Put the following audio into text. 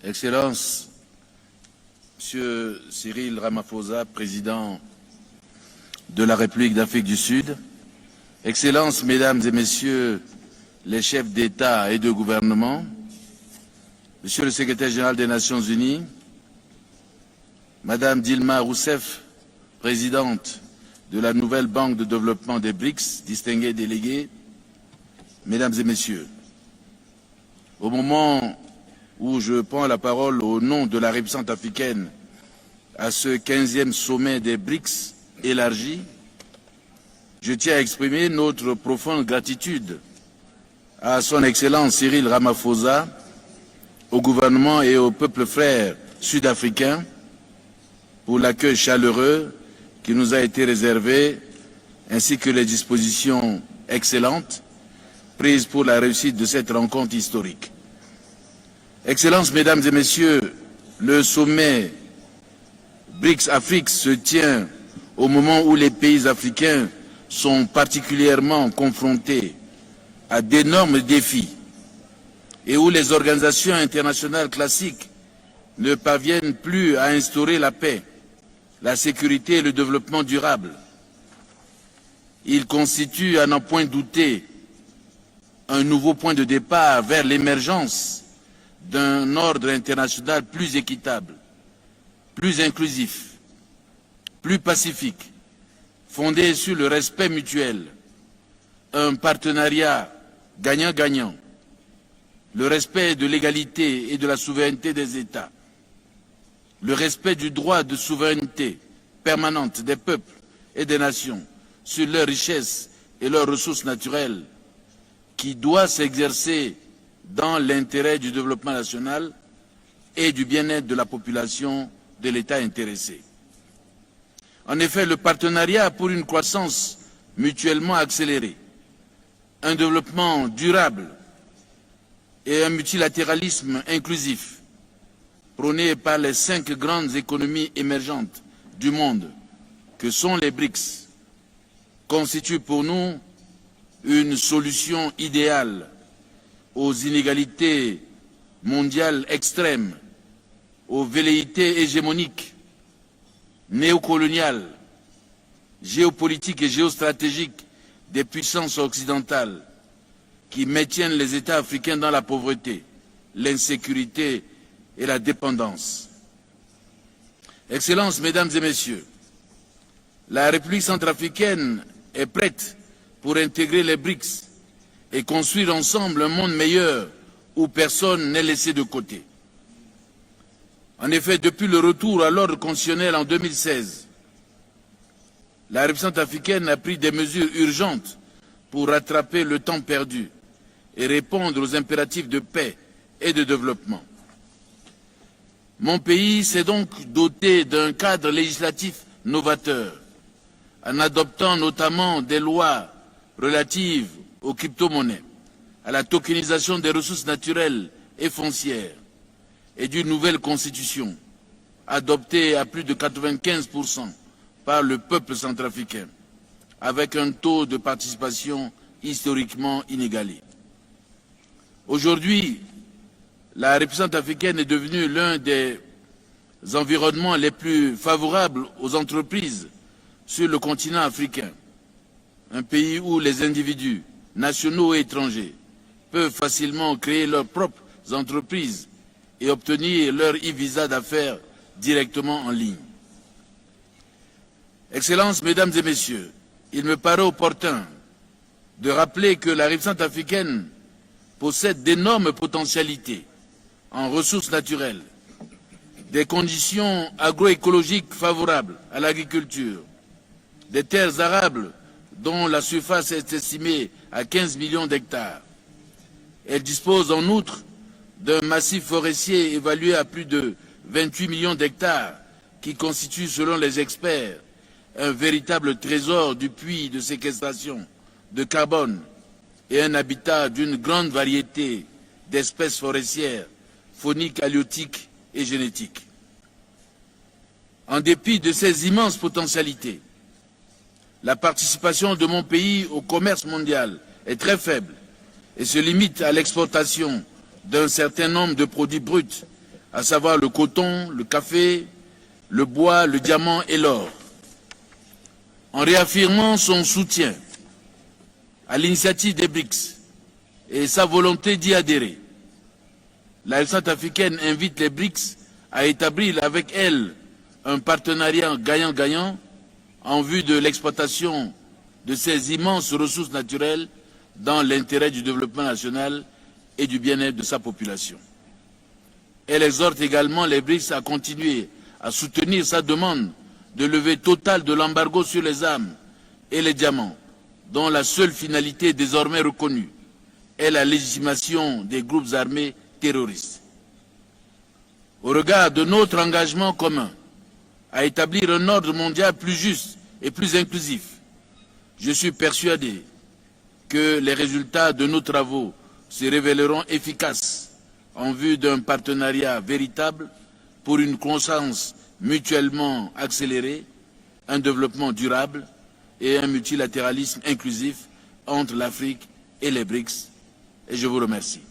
Excellences, Monsieur Cyril Ramaphosa, président de la République d'Afrique du Sud, Excellences, Mesdames et Messieurs les chefs d'État et de gouvernement, Monsieur le Secrétaire général des Nations Unies, Madame Dilma Rousseff, présidente de la nouvelle Banque de développement des BRICS, distingués délégués, Mesdames et Messieurs, au moment où je prends la parole au nom de la République centrafricaine à ce 15e sommet des BRICS élargi, je tiens à exprimer notre profonde gratitude à son Excellence Cyril Ramaphosa, au gouvernement et au peuple frère sud-africain pour l'accueil chaleureux qui nous a été réservé, ainsi que les dispositions excellentes prises pour la réussite de cette rencontre historique. Excellences, Mesdames et Messieurs, le sommet BRICS-Afrique se tient au moment où les pays africains sont particulièrement confrontés à d'énormes défis et où les organisations internationales classiques ne parviennent plus à instaurer la paix, la sécurité et le développement durable. Il constitue, à n'en point douter, un nouveau point de départ vers l'émergence d'un ordre international plus équitable, plus inclusif, plus pacifique, fondé sur le respect mutuel, un partenariat gagnant-gagnant, le respect de l'égalité et de la souveraineté des États, le respect du droit de souveraineté permanente des peuples et des nations sur leurs richesses et leurs ressources naturelles, qui doit s'exercer dans l'intérêt du développement national et du bien-être de la population de l'État intéressé. En effet, le partenariat pour une croissance mutuellement accélérée, un développement durable et un multilatéralisme inclusif prônés par les 5 grandes économies émergentes du monde que sont les BRICS constituent pour nous une solution idéale aux inégalités mondiales extrêmes, aux velléités hégémoniques, néocoloniales, géopolitiques et géostratégiques des puissances occidentales qui maintiennent les États africains dans la pauvreté, l'insécurité et la dépendance. Excellences, Mesdames et Messieurs, la République centrafricaine est prête pour intégrer les BRICS et construire ensemble un monde meilleur où personne n'est laissé de côté. En effet, depuis le retour à l'ordre constitutionnel en 2016, la République centrafricaine a pris des mesures urgentes pour rattraper le temps perdu et répondre aux impératifs de paix et de développement. Mon pays s'est donc doté d'un cadre législatif novateur, en adoptant notamment des lois relatives aux crypto-monnaies, à la tokenisation des ressources naturelles et foncières, et d'une nouvelle constitution, adoptée à plus de 95% par le peuple centrafricain, avec un taux de participation historiquement inégalé. Aujourd'hui, la République centrafricaine est devenue l'un des environnements les plus favorables aux entreprises sur le continent africain, un pays où les individus, nationaux et étrangers, peuvent facilement créer leurs propres entreprises et obtenir leur e-visa d'affaires directement en ligne. Excellences, Mesdames et Messieurs, il me paraît opportun de rappeler que la République centrafricaine possède d'énormes potentialités en ressources naturelles, des conditions agroécologiques favorables à l'agriculture, des terres arables dont la surface est estimée à 15 millions d'hectares. Elle dispose en outre d'un massif forestier évalué à plus de 28 millions d'hectares qui constitue, selon les experts, un véritable trésor du puits de séquestration de carbone et un habitat d'une grande variété d'espèces forestières, fauniques, halieutiques et génétiques. En dépit de ces immenses potentialités, la participation de mon pays au commerce mondial est très faible et se limite à l'exportation d'un certain nombre de produits bruts à savoir le coton, le café, le bois, le diamant et l'or. En réaffirmant son soutien à l'initiative des BRICS et sa volonté d'y adhérer, la centrafricaine invite les BRICS à établir avec elle un partenariat gagnant-gagnant en vue de l'exploitation de ces immenses ressources naturelles dans l'intérêt du développement national et du bien-être de sa population. Elle exhorte également les BRICS à continuer à soutenir sa demande de levée totale de l'embargo sur les armes et les diamants, dont la seule finalité désormais reconnue est la légitimation des groupes armés terroristes. Au regard de notre engagement commun à établir un ordre mondial plus juste et plus inclusif, je suis persuadé que les résultats de nos travaux se révéleront efficaces en vue d'un partenariat véritable pour une croissance mutuellement accélérée, un développement durable et un multilatéralisme inclusif entre l'Afrique et les BRICS. Et je vous remercie.